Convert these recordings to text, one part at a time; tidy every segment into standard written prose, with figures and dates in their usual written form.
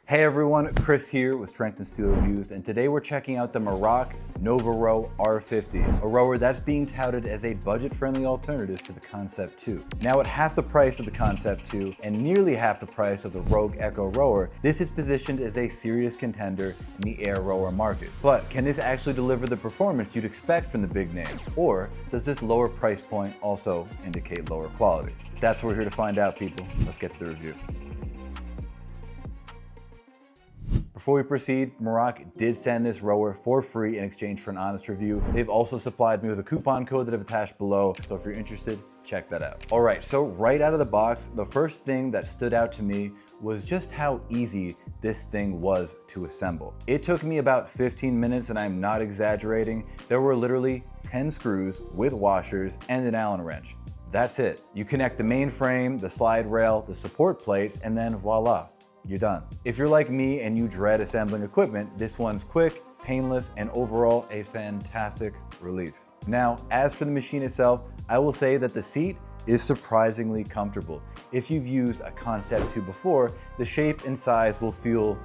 Hey everyone, Chris here with Strength and Steel Reviews, and today we're checking out the Meroc Nova Row R50, a rower that's being touted as a budget-friendly alternative to the Concept 2. Now at half the price of the Concept 2 and nearly half the price of the Rogue Echo rower, this is positioned as a serious contender in the air rower market. But can this actually deliver the performance you'd expect from the big names? Or does this lower price point also indicate lower quality? That's what we're here to find out, people. Let's get to the review. Before we proceed, Meroc did send this rower for free in exchange for an honest review. They've also supplied me with a coupon code that I've attached below, so if you're interested, check that out. All right, so right out of the box, the first thing that stood out to me was just how easy this thing was to assemble. It took me about 15 minutes, and I'm not exaggerating. There were literally 10 screws with washers and an Allen wrench. That's it. You connect the main frame, the slide rail, the support plates, and then voila. You're done. If you're like me and you dread assembling equipment, this one's quick, painless, and overall a fantastic relief. Now, as for the machine itself, I will say that the seat is surprisingly comfortable. If you've used a Concept 2 before, the shape and size will feel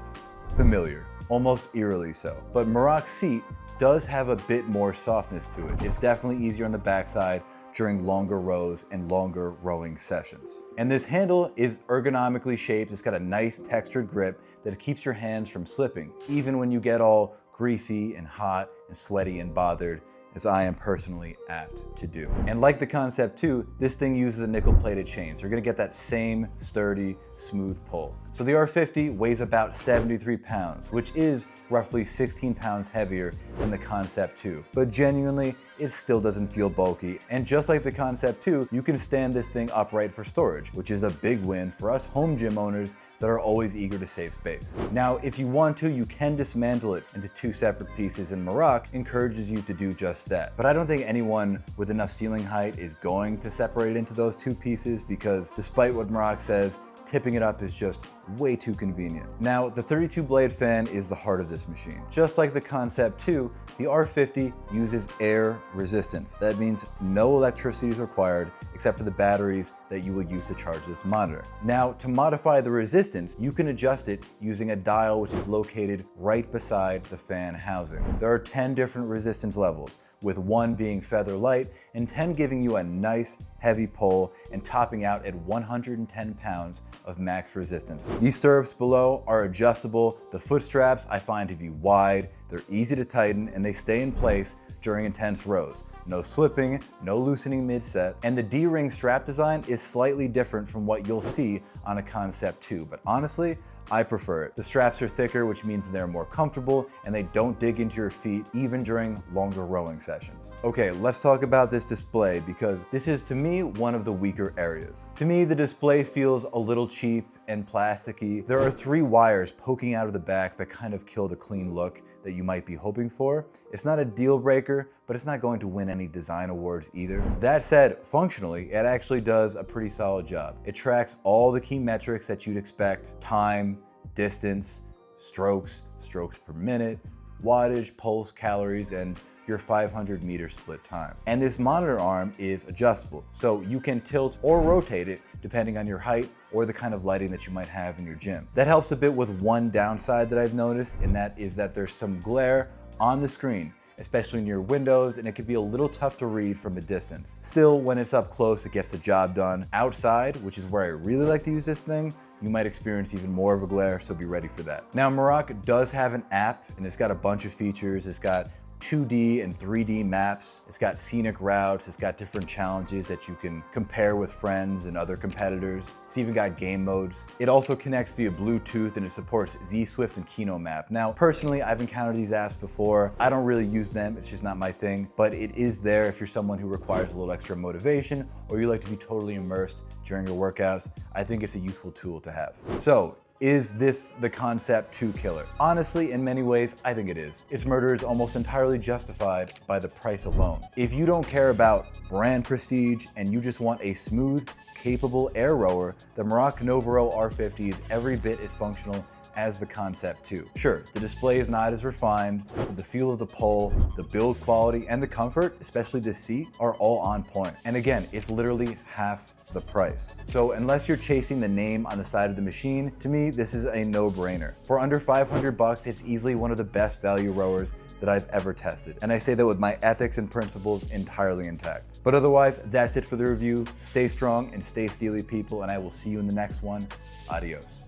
familiar, almost eerily so. But Meroc's seat does have a bit more softness to it. It's definitely easier on the backside during longer rows and longer rowing sessions. And this handle is ergonomically shaped. It's got a nice textured grip that keeps your hands from slipping, even when you get all greasy and hot and sweaty and bothered, as I am personally apt to do. And like the Concept 2, this thing uses a nickel-plated chain, so you're gonna get that same sturdy, smooth pull. So the R50 weighs about 73 pounds, which is roughly 16 pounds heavier than the Concept 2. But genuinely, it still doesn't feel bulky. And just like the Concept 2, you can stand this thing upright for storage, which is a big win for us home gym owners that are always eager to save space. Now, if you want to, you can dismantle it into two separate pieces, and Meroc encourages you to do just that. But I don't think anyone with enough ceiling height is going to separate it into those two pieces, because despite what Meroc says, tipping it up is just way too convenient. Now, the 32 blade fan is the heart of this machine. Just like the Concept 2, the R50 uses air resistance. That means no electricity is required except for the batteries that you will use to charge this monitor. Now, to modify the resistance, you can adjust it using a dial which is located right beside the fan housing. There are 10 different resistance levels, with 1 being feather light and 10 giving you a nice heavy pull and topping out at 110 pounds of max resistance. These stirrups below are adjustable. The foot straps I find to be wide, they're easy to tighten, and they stay in place during intense rows. No slipping, no loosening mid-set, and the D-ring strap design is slightly different from what you'll see on a Concept 2, but honestly, I prefer it. The straps are thicker, which means they're more comfortable and they don't dig into your feet even during longer rowing sessions. Okay, let's talk about this display, because this is, to me, one of the weaker areas. To me, the display feels a little cheap and plasticky. There are 3 wires poking out of the back that kind of kill the clean look that you might be hoping for. It's not a deal breaker, but it's not going to win any design awards either. That said, functionally, it actually does a pretty solid job. It tracks all the key metrics that you'd expect: time, distance, strokes per minute, wattage, pulse, calories, and your 500-meter split time. And this monitor arm is adjustable, so you can tilt or rotate it depending on your height or the kind of lighting that you might have in your gym. That helps a bit with one downside that I've noticed, and that is that there's some glare on the screen, especially near windows, and it can be a little tough to read from a distance. Still, when it's up close, it gets the job done. Outside, which is where I really like to use this thing, you might experience even more of a glare, so be ready for that. Now, Meroc does have an app, and it's got a bunch of features. It's got 2D and 3D maps. It's got scenic routes. It's got different challenges that you can compare with friends and other competitors. It's even got game modes. It also connects via Bluetooth, and it supports Z-Swift and Kino Map. Now, personally, I've encountered these apps before. I don't really use them. It's just not my thing, but it is there if you're someone who requires a little extra motivation, or you like to be totally immersed during your workouts. I think it's a useful tool to have. So, is this the Concept 2 killer? Honestly, in many ways, I think it is. Its murder is almost entirely justified by the price alone. If you don't care about brand prestige and you just want a smooth, capable air rower, the Meroc Novaro R50 is every bit as functional as the Concept 2. Sure, the display is not as refined, but the feel of the pole, the build quality, and the comfort, especially the seat, are all on point. And again, it's literally half the price. So unless you're chasing the name on the side of the machine, to me, this is a no-brainer. For under 500 bucks, it's easily one of the best value rowers that I've ever tested. And I say that with my ethics and principles entirely intact. But otherwise, that's it for the review. Stay strong and stay steely, people, and I will see you in the next one. Adios.